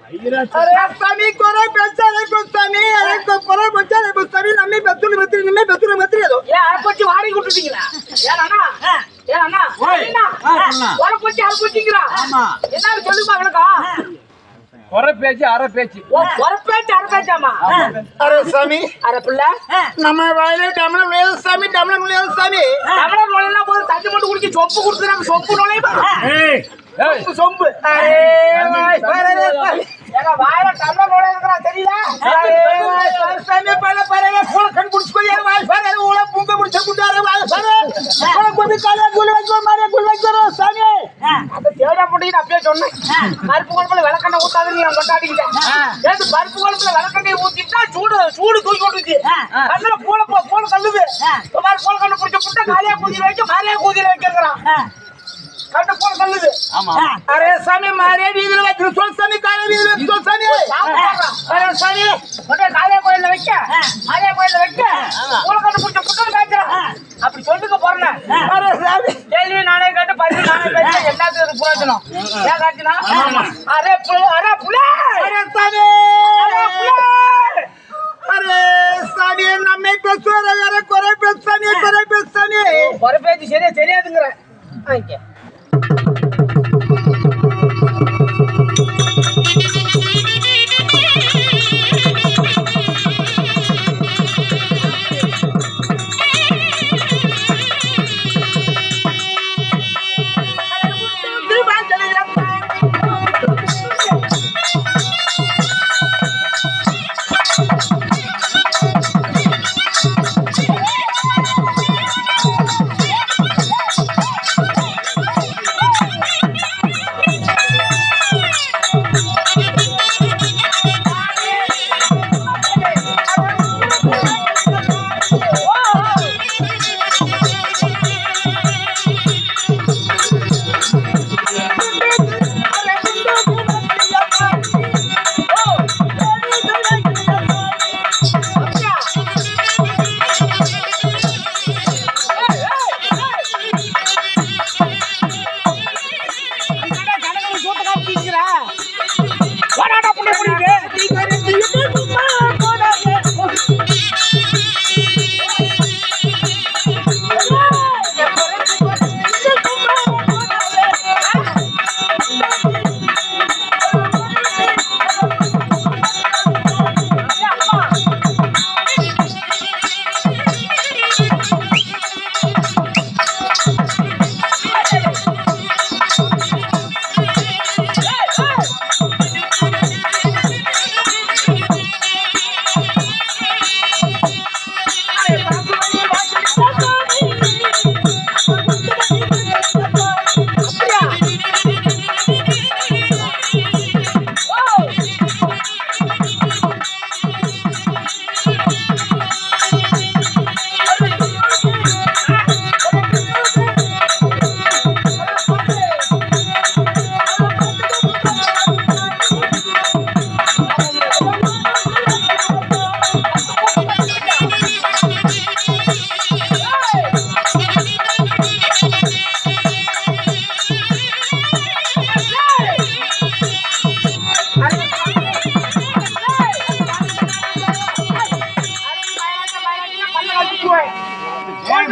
சாமி கொரை பெச்சாலே குஸ்தாமி எனக்கு கொரை பெச்சாலே குஸ்தாமி நம்மை பெத்துரு பெத்துரு நம்மை பெத்துரு பெத்துரு ஏதோ அரப்பச்சி வாடி குடுத்தீங்களா ஏன்னா அரப்பச்சி அரப்பச்சிங்கறா ஆமா என்ன சொல்லுமா அவனுக்கு கொரை பேச்சு அரை பேச்சு கொரை பேச்சு அரை பேச்சாமா அரே சாமி அரை புள்ள நம்ம வாயில டம்ளர் நுழைய சாமி டம்ளர் நுழைய சாமி டம்ளர் நுழையனா போது தண்ணி மட்டும் குடிச்சு சொம்பு குடுக்குறாங்க சொம்பு நுழையுமா சொம்பு அரே வாய் பரரே ஏங்க வாயில டம்ளர் நுழையறா தெரியல சாமி பல பரரே போல கண் குடிச்சு யார் வாய் பரரே ஊள பூங்க குடிச்சு குடாரே வாய் பரரே போல குடி கால குளி வைக்கோ மாரே குளி வைக்கோ சாமி அந்த தேடா போடிட்டு அப்படியே சொன்னேன் பருப்பு குழம்புல விளக்கெண்ணெய் ஊத்தாத நீ கொண்டாடிக்கிட்ட ஏது பருப்பு குழம்புல விளக்கெண்ணெய் ஊத்திட்டா சூடு தூக்கி போட்டுச்சு கண்ணுல போல கல்லுது மாதிரி போல கண்ணு பிடிச்ச புட்டா காலியா கூதியில வைக்க மாரியா கூதியில வைக்கிறான் கண்ணு போல கல்லுது அரே சாமி மாரே வீதில வைக்க சொல் சாமி கால வீதில சொல் சாமி அரே சாமி உடனே காலியா கோயில்ல வைக்க மாரியா கோயில்ல வைக்க போல கண்ணு பிடிச்ச புட்டா காய்ச்சறான் அப்படி சொல்லுங்க போறேன் அரே சாமி கேள்வி நானே கேட்டு பதில் நானே கேட்டு எல்லாத்துக்கும் பிரயோஜனம் ஏன் காய்ச்சினா அரே புள்ள அரே சாமி அரே சாமி நம்மை பெசுவர அரே கொரை பெசாமி ஒரு பேச்சு சரியாதுங்கிற வாங்கிக்க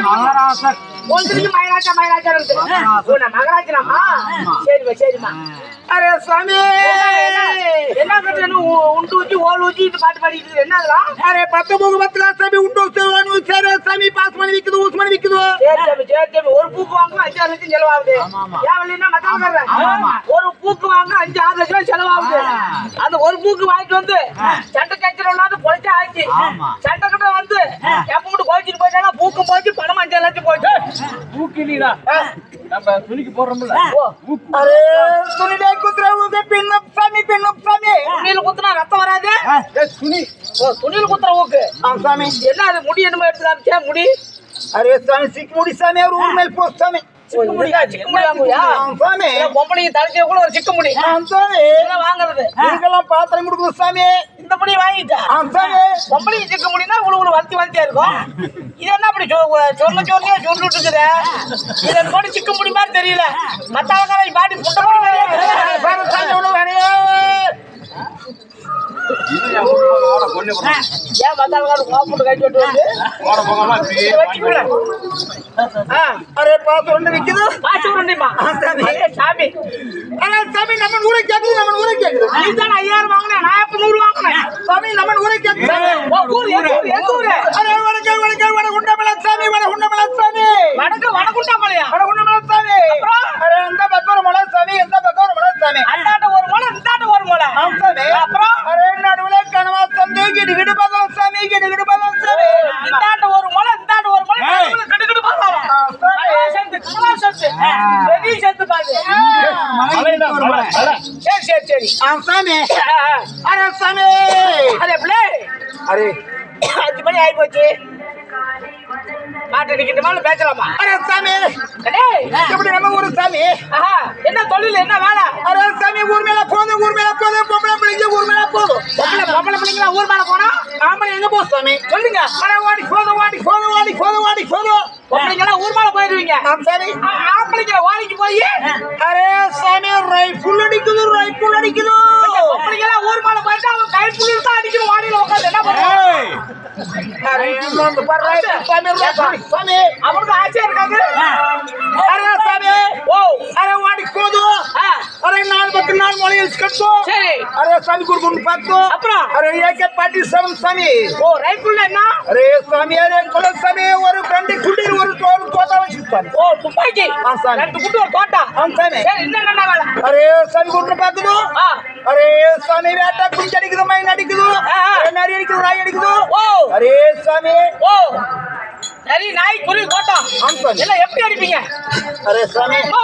மகாராசர் ஒன்றுக்கு மயிலாச்சா மகராஜனாமா சரிம்மா அரே சாமி என்ன கட்டணும் உண்டு ஊச்சி ஓல் ஊச்சி இது பாட்டு பாடிட்டு என்ன அதெல்லாம் அரே 10 முக பத்தல சாமி உண்டு சேவனு சேர சாமி பாஸ் பண்ணி விக்குது ஊஸ் பண்ணி விக்குது சரி ஒரு பூக்கு வாங்க 5-6 லட்சம் செலவாகுது ஏவலினா மத்தவங்க ஒரு பூக்கு வாங்க 5-6 லட்சம் செலவாகுது அந்த ஒரு பூக்கு வாங்கிட்டு வந்து சண்டை கச்சறோம்னா பொழைச்சா ஆச்சு சண்டை கட்ட வந்து எப்ப மட்டும் கோச்சிட்டு போயிட்டானா பூக்கும் போச்சு பணம் 5 லட்சம் போச்சு பூக்கு இல்லடா நம்ம துணிக்கு போறோம்ல அரே துணிலே குத்துறவுங்க பின்னப் சாமி துணியில குத்துனா ரத்தம் வராது துணி துணியில குத்துற ஊக்கு சாமி என்ன அது முடி என்னமோ எடுத்து காமிச்சா முடி அரே சாமி சிக்கு முடி சாமி அவர் ஊர் மேல் போஸ்ட் சாமி சிக்கு முடி வாங்குவியா சாமி பொம்பளைக்கு தலைச்சிய கூட ஒரு சிக்கு முடி சாமி வாங்குறது நீங்கெல்லாம் பாத்திரம் கொடுக்குது சாமி இந்த முடி வாங்கிட்டா சாமி பொம்பளைக்கு சிக்கு முடினா உங்களுக்கு வளர்த்தியா இருக்கும் இது என்ன அப்படி சொன்னியா சொல்லிட்டு இருக்குது இது கூட சிக்கு முடி மாதிரி தெரியல மத்தவங்க பாட்டி புட்ட இது என் வீட்டு பக்கம் ஓட கொண்டு போறேன். ஏன் வந்தாலும் கோப்பட்டு கட்டி விட்டு வந்து ஓட போகலாம் இப்படியே வச்சுக்கல அரே பாத்து ஒண்ணு விக்குது காசு உருண்டிமா சாமி. சாமி அரே சாமி நம்ம ஊரை கேக்குது நம்ம ஊரை கேக்குது நீ தான் 5000 வாங்கினேன் நான் எப்ப 100 வாங்கினேன் சாமி நம்ம ஊரை கேக்குது ஓ ஊர் எந்த ஊரு அரே வணக்கம் வணக்கம் வண உண்டமல சாமி வண உண்டமல சாமி வடக்குண்டாமலையா வண உண்டமல சாமி அப்புறம்? அரே இந்த பக்கம் மலை சாமி இந்த பக்கம் மலை சாமி அந்தாட்ட ஒரு முளை இந்தாட்ட ஒரு முளை ஆம் சாமி அப்புறம்? அரே நடுவுல கனவா சந்தை கிடுகிடு பகம் சாமி கிடுகிடு பகம் சாமி இந்தாட்ட ஒரு முளை இந்தாட்ட ஒரு முளை ஏய். நடுவுல கடுகடு பாசாவா ஆம் சாமி கலவா செத்து பெரிய செத்து பாரு மலைதான் மலை. சரி ஆம் சாமி அரே சாமி அரே பிள்ளை அரே 5 மணி ஆகி போச்சு மாட்டு நிக்கிட்ட மேல பேசலாமா அரே சாமி டேய் எப்படி நம்ம ஊரு சாமி ஆஹா என்ன தொழில் என்ன வேலை அரே சாமி ஊர் மேல போகுது பொம்பளை பிள்ளைங்க ஊர் மேல போகுது பொம்பளை பிள்ளைங்களா ஊர் மேல போனா ஆம்பளை எங்க போ சாமி சொல்லுங்க அரே ஓடி போது பொம்பளைங்களா ஊர் மேல போயிருவீங்க ஆம் சாமி ஆம்பளைங்க வாடிக்கு போய் அரே சாமி ரைஃபிள் அடிக்குது பொம்பளைங்களா ஊர் மேல போயிட்டு அவன் கை புள்ளி தான் அடிக்கணும் வாடியில உட்காந்து என்ன பண்ணுவாங்க ஏய், அரே வந்து பர்ற சாமி சாமி அவனுக்கு ஆசையா இருக்காது அரே சாமி ஓ அரே ஓடி போது ஆ, அரே நாலு பக்கம் நாலு மொழியில் கட்டு சரி அரே சாமி குறுக்குன்னு பார்த்து அப்புறம் அரே AK-47 சாமி ஓ ரைஃபிள் என்ன அரே சாமி அரே கொலை சாமி ஒரு கண்டி குடிர் ஒரு தோட்டா வச்சிருப்பாங்க ஓ துப்பாக்கி ஆ, சாமி. 2 குண்டு ஒரு தோட்டா ஆம் சாமி சரி என்ன வேலை அரே சாமி குறுக்குன்னு பார்க்குது ஆ அரே சாமி வேட்டா குஞ்சு அடிக்குது மைன் அடிக்குது அரே நரி அடிக்குது நாய் அடிக்குது ஓ அரே சாமி ஓ சரி நாய் குருவி தோட்டம் ஆம் சாமி எல்லாம் எப்படி அடிப்பீங்க அரே சாமி ஓ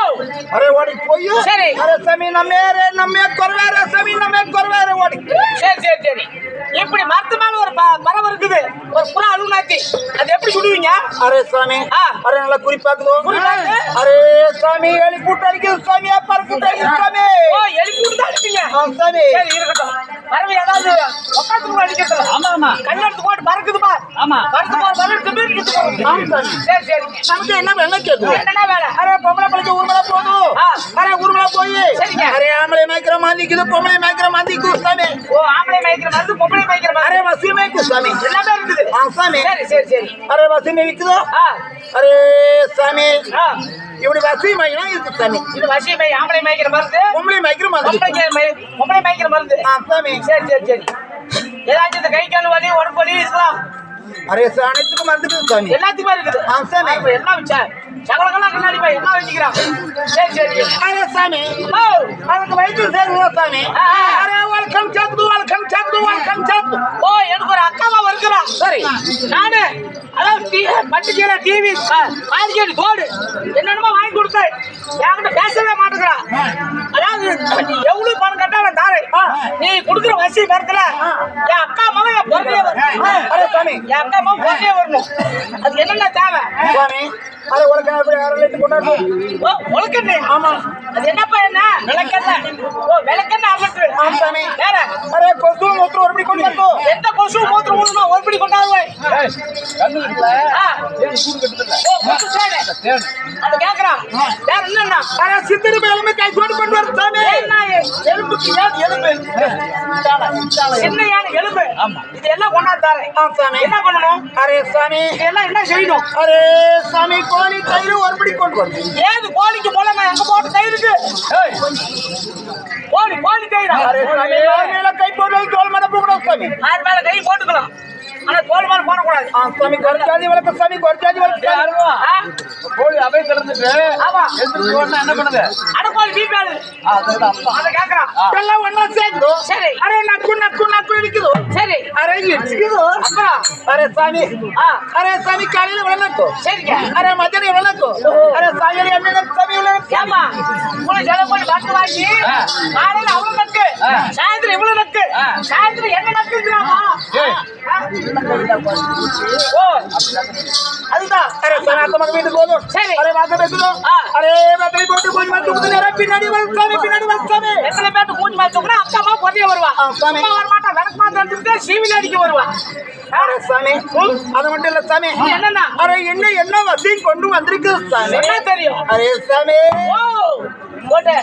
அரே ஓடி போய் சரி. அரே சாமி நம்ம கொரவாரே சாமி நம்ம கொரவாரே ஓடி சரி இப்படி மரத்து மேல ஒரு பறவை இருக்குது ஒரு புறா அழுநாச்சி அது எப்படி சுடுவீங்க அரே சாமி ஆ. அரே நல்லா குறிப்பாக்குது குறிப்பாக்கு. அரே சாமி எலி கூட்ட அடிக்குது சாமி பறவை கூட்ட அடிக்குது சாமி ஓ எலி கூட்டு தான் அடிப்பீங்க ஆம் சாமி சரி இருக்கட்டும் பறவை ஏதாவது உட்காந்து அடிக்கிறது ஆமா கண்ணெடுத்து போட்டு பறக்குது பார் ஆமா பறந்து ஆம் சாமி சரிங்க நமக்கு என்ன கேக்குது என்னன்னா வேலை அரே பொம்பளை பிள்ளைக்கு ஊர்மல போதும் ஆ. அரே ஊர்மல போய் சரிங்க. அரே ஆம்பளை மேய்க்கிற மாந்திக்குது பொம்பளை மேய்க்கிற மாந்திக்குது சாமி ஓ ஆம்பளை மேய்க்கிற மாதிரி பொம்பளை மேய்க்கிற மாதிரி அரே வசி மேய்க்கு சாமி எல்லாமே இருக்குது ஆம் சாமி சரி அரே வசி மேய்க்குதோ ஆ அரே சாமி ஆ இப்படி வசி மேய்னா இருக்கு சாமி இது வசி மேய் ஆம்பளை மேய்க்கிற மருந்து பொம்பளை மேய்க்கிற மாதிரி பொம்பளை மேய்க்கிற மருந்து ஆம் சாமி சரி ஏதாச்சும் இந்த கை கால் வலி உடம்பு வலி இருக்கலாம் அரே அனைத்துக்கும் வந்துக்குது சாமி எல்லாத்துக்குமே இருக்குது ஆம் சாமி அப்ப என்ன வச்சா சகலங்கெல்லாம் கண்ணாடி போய் என்ன வச்சுக்கிறான் சரி அரே சாமி ஓ அதுக்கு வயிற்று சேருவா சாமி ஆ. அரே வல்கம் சாப்பிடு ஓ எனக்கு ஒரு அக்காவா இருக்கிறான் சரி நானு அதாவது பட்டுக்கீரை டிவி மார்க்கெட் கோடு என்னென்னமோ வாங்கி கொடுத்தேன் என்கிட்ட பேசவே மாட்டேங்கிறான் அதாவது நீ எவ்வளவு பணம் கட்டாலும் தாரேன் நீ கொடுக்குற வசி நேரத்துல என் அக்கா மகன் என் பொருளே வரும் அரே சாமி என் அக்கா மகன் பொருளே வரணும் அது என்னென்ன தேவை சாமி அரே உலகம் எப்படி அரை லிட்டர் கொண்டாடு ஓ உலக்கண்ணு ஆமா அது என்னப்பா என்ன விளக்கெண்ணெய் ஓ விளக்கெண்ணெய் அகற்று ஆம் சாமி வேற அரே கொசு மூத்திரம் ஒருபடி கொண்டு வரோ எந்த கொசு மூத்திரம் ஊதுனா ஒருபடி கொண்டாடுவேன் ஏய், கண்ணு இருக்குல்ல? ஆ ஏன் சூடு கட்டுதில்ல? ஓ கொசு சேடு தேடு. அது கேக்குறான் வேற என்னன்னா அரே சித்திர மேலமே கை சோடு கொண்டு வர சாமி ஏன்னா எலும்புக்கு ஏன் எலும்பு சின்ன யானை எலும்பு இது எல்லாம் கொண்டாந்து தரேன் ஆம் சாமி என்ன பண்ணணும் அரே சாமி இதெல்லாம் என்ன செய்யணும் அரே சாமி கோழி தயிர் ஒருபடி கொண்டு வர ஏது கோழிக்கு போல நான் எங்க போட்டு தயிருக்கு ஏய், கோழி தயிரா அரே சாமி யார் மேல கை போடுறது தோல் மடப்பு கூட சாமி யார் மேல கை போட்டுக்கலாம் ஆனா தோல் மேல போடக்கூடாது ஆம் சாமி குறைச்சாதி வளர்க்க சாமி குறைச்சாதி ஏய், வளர்க்க அருவா. ஆ? கோழி அவை திறந்துட்டு ஆமா எந்திரிச்சு ஓடுனா என்ன பண்ணுது? அடக்கோழி பீப்பாடு அதுதான் அப்பா. அதை கேக்குறான் எல்லாம் ஒண்ணா சேர்ந்து சரி அரே நக்கு இருக்குது சரி அரே இடிக்குது அப்புறம் அரே சாமி ஆ அரே சாமி காலையில விளக்கு சரிங்க அரே மத்தியானம் விளக்கு அரே சாயங்காலம் என்ன சாமி விளக்கு ஏமா உங்களை செலவு பண்ணி பட்டு வாங்கி காலையில அவ்வளவு நக்கு சாயந்தரம் இவ்வளவு நக்கு சாயந்தரம் என்ன நக்குங்கிறாமா ஏய். ஓ அதுதான் அரே சாமி அந்த மகன் வீட்டுக்கு போதும் சரி. அரே வாசல் பேசுறோம் ஆ. அரே வாசலை போட்டு கொஞ்சம் வந்து குதிரை அரே பின்னாடி வந்து சாமி எத்தனை பேருக்கு மூஞ்சி மாதிரி தூக்குனா அக்கா அம்மா பொறிய வருவா ஆ, சாமி. அம்மா வரமாட்டா விளக்கு மாத்த எடுத்துட்டு சீவில அடிக்க வருவா அரே சாமி அது மட்டும் இல்ல சாமி என்னன்னா அரே என்ன வசதியும் கொண்டு வந்திருக்கு சாமி என்ன தெரியும் அரே சாமி ஓ போட்டு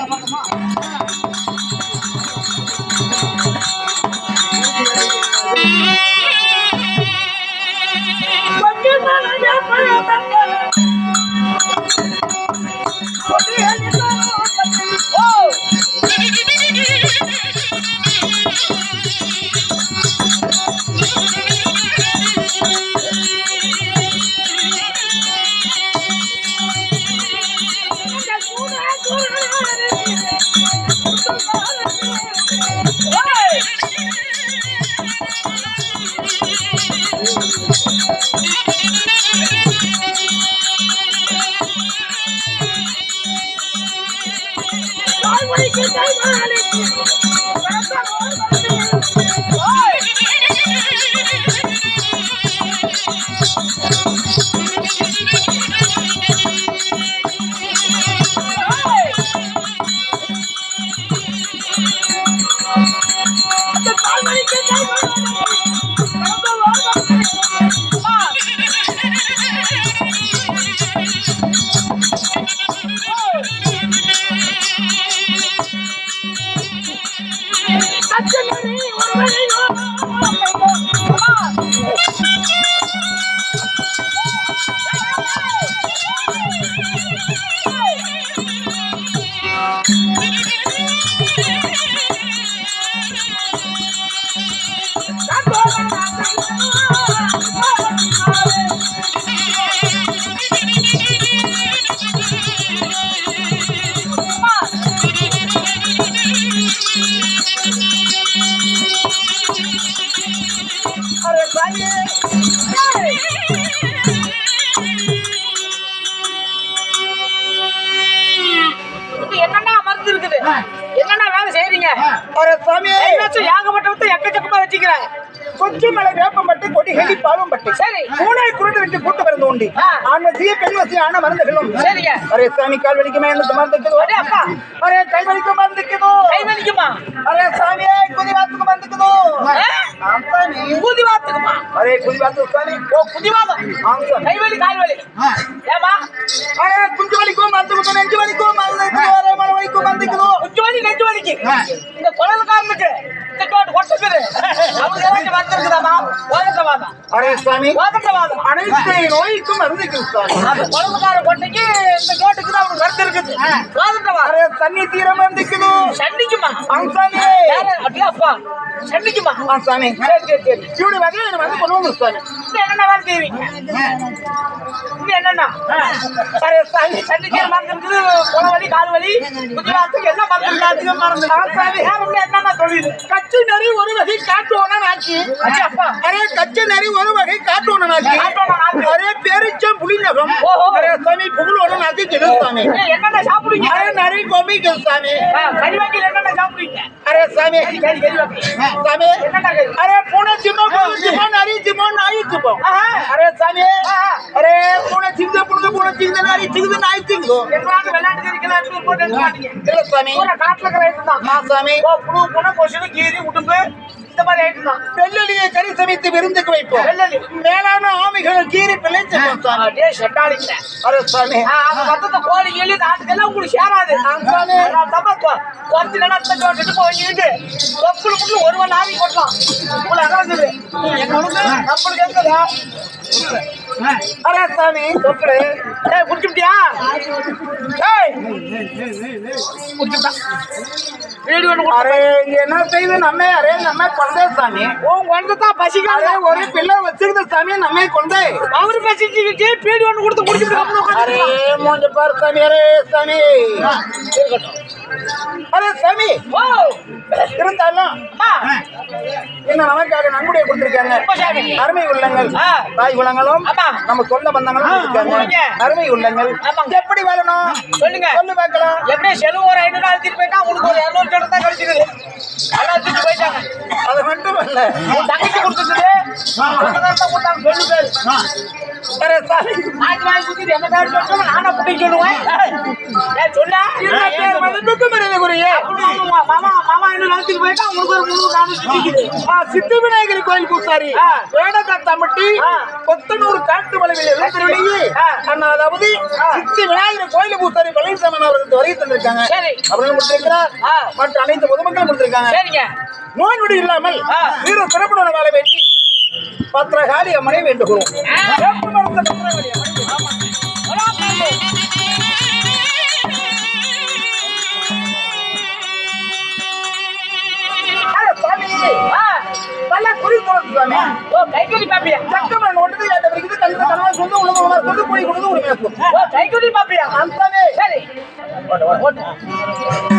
அரே சாமி என்னன்னா மருந்து இருக்குது என்னன்னா வேலை செய்யறீங்க அரே சாமி ஏதாச்சும் ஏகப்பட்ட எக்கச்சக்கமா வச்சுக்கிறேன் கொச்சி மலை வேப்பம்பட்டு கொடிகடி பாலும் பட்டு சரி பூனை குருட்டு வச்சு கூட்டு மருந்து உண்டு ஆண் வசிய பெண் வசிய ஆன மருந்துகளும் சரிங்க அரே சாமி கால் வலிக்குமே என்ன மருந்துக்குதோ அடே அப்பா அரே கை வலிக்கும் மருந்துக்குதோ கை வலிக்குமா அரே சாமியே குதிவாத்துக்கு மருந்துக்குதோ ஆம்சாமி குதிவாத்துக்குமா அரே குதிவாத்து சாமி ஓ குதிவாதம் ஆம்சாமி கை வலி கால் வலி ஏமா அரே குஞ்சு வலிக்கும் மருந்துக்குதோ நெஞ்சு வலிக்கும் மருந்துக்குதோ அரே மலை வலிக்கும் மருந்துக்குதோ குஞ்சு வலி நெஞ்சு வலிக்கு இந்த குழந்தைக்காரனுக்கு இந்த கோட்டு ஒட்டக்குது அவங்க ஏதாச்சும் வந்திருக்குதாமா ஓதட்டவாதம் அரே சாமி ஓதட்டவாதம் அனைத்து நோய்க்கும் மருந்துக்கு சாமி அந்த குழந்தைக்கார கொட்டைக்கு இந்த கோட்டுக்கு தான் அவனுக்கு மருந்து இருக்குது ஓதட்டவாதம் அரே தண்ணி தீர மருந்துக்குதோ சண்டிக்குமா ஆம்சாமி அப்படியே அப்பா சண்டிக்குமா ஆம்சாமி சரி சரி சரி இப்படி வகையை வந்து கொண்டு சாமி இது என்னென்ன வேலை செய்வீங்க இது என்னென்ன அரே சாமி சண்டிக்கிற மருந்து இருக்குது குளவலி கால் வலி குதிவாத்துக்கு என்ன மருந்து இருக்குது அதிகம் மருந்து ஆம்சாமி வேற ஒண்ணு என்னென்ன தொழில் கச்சி நரி ஒரு வகை காட்டுவன நாச்சி அச்சா அப்பா அரே கச்சி நரி ஒரு வகை காட்டுவன நாச்சி காட்டுவன நாச்சி. அரே பேரிச்சம் புளிநகம் ஓஹோ. அரே சாமி புகழோட நாச்சி சாமி என்னென்ன சாப்பிடுவீங்க அரே நரி கோமி சாமி கறிவாக்கில் என்னென்ன சாப்பிடுவீங்க அரே சாமி கறிவாக்கி சாமி என்னென்ன கறி அரே பூனை சிம்மம் சிம்மம் நரி சிம்மம் நாய் சிம்மம் ஆஹா. அரே சாமி அரே பூனை சிந்து புழுது பூனை சிந்து நரி சிந்து நாய் சிந்து எங்களாவது விளையாட்டு கறிக்கெல்லாம் போட்டு எடுத்து மாட்டீங்க இல்ல சாமி பூரா காட்டுல இருக்கிற ஐட்டம் தான் ஆ சாமி ஓ புழு பூனை கொசுடு கீரி உடும்பு இந்த மாதிரி ஐட்டம் தான் வெள்ளலியை கறி சமைத்து விருந்துக்கு வைப்போம் வெள்ளலி மேலான ஆமைகள் கீரி பிள்ளை செல்வோம் சாமி அப்படியே செட்டாளிங்க அரே சாமி அது மொத்தத்தை கோழி கீழி நாட்டுக்கெல்லாம் உங்களுக்கு சேராது குறைச்சி நல்லா போட்டுட்டு போயிட்டு தொப்புளுக்குள்ள ஒரு மணி நேரம் கொட்டலாம் உங்களை அதாவது நம்மளுக்கு எங்கதா அரே சாமி தொப்புளு ஏய் குடிச்சுட்டியா ஏய் குடிச்சுட்டா வீடு ஒன்று அரே இங்க என்ன செய்து நம்ம அரே நம்ம கொண்டே சாமி உன் குழந்தை தான் அரே பசிக்காத ஒரு பிள்ளை வச்சிருந்த சாமி நம்ம கொண்டே அவரு பசிச்சுக்கிட்டு பீடி ஒன்று கொடுத்து குடிச்சுட்டு அரே மூஞ்ச பார் சாமி அரே சாமி இருக்கட்டும் அரே சாமி ஓ இருந்தாலும் அம்மா என்ன நமக்காக நன்கொடை கொடுத்திருக்காங்க ரொம்ப சாமி. அருமை உள்ளங்கள் ஆ. தாய் குலங்களும் ஆமா. நம்ம சொந்த பந்தங்களும் இருக்காங்க ஆமாங்க. அருமை உள்ளங்கள் ஆமாங்க. எப்படி வரணும் சொல்லுங்க சொல்லு பார்க்கலாம் எப்படியே செலவு ஒரு 500 அழுத்திட்டு போயிட்டா உங்களுக்கு ஒரு 200 சட்டம் தான் கிடைச்சிருக்குது நல்லா அழுத்திட்டு போயிட்டாங்க அது மட்டும் இல்ல உன் தங்கச்சி கொடுத்துருக்குது கொடுத்தாங்க சொல்லு பேரு அரே சாமி ஆச்சு வாங்கி குத்திட்டு என்ன பேர் சொல்லுங்க நானா குட்டின்னு சொல்லுவேன் ஏய் சொல்லா இந்த பேர் மதிப்புக்கு மரியாதைக்குரிய மாமா மாமா என்ன அழுத்திட்டு போயிட்டா உங்களுக்கு ஒரு 300 சுத்திக்குது சித்தி விநாயகர் கோயில் பூசாரி ஆ. வேடகத்தம்பட்டி ஆ. கொத்தனூர் காட்டு வளைவில் எழுந்திருளி அதாவது சித்தி விநாயகர் கோயில் பூசாரி பழனிசாமி அவர்களுக்கு வருகை தந்திருக்காங்க சரி அவர்கள் கொடுத்திருக்கிறார் ஆ. மற்ற அனைத்து பொதுமக்களும் கொடுத்திருக்காங்க சரிங்க நோய் நொடி இல்லாமல் ஆ. வீர சிறப்புடன் வாழ வேண்டி பத்திரகாளி அம்மனை வேண்டுகிறோம் வேப்ப மரத்த பத்திரகாளி அம்மனை. அரே சாமி, நல்லா குறி தோணுது சாமி. ஓ கைகொலி பாப்பியா சக்கமன் ஒன்றது ஏட்ட வரைக்கும் தனித்த கனவா சொந்த உலகமா சொந்த போய் கொடுத்து ஒரு மேற்கும் ஓ கைகொலி பாப்பியா அந்த சரி ஓட்டு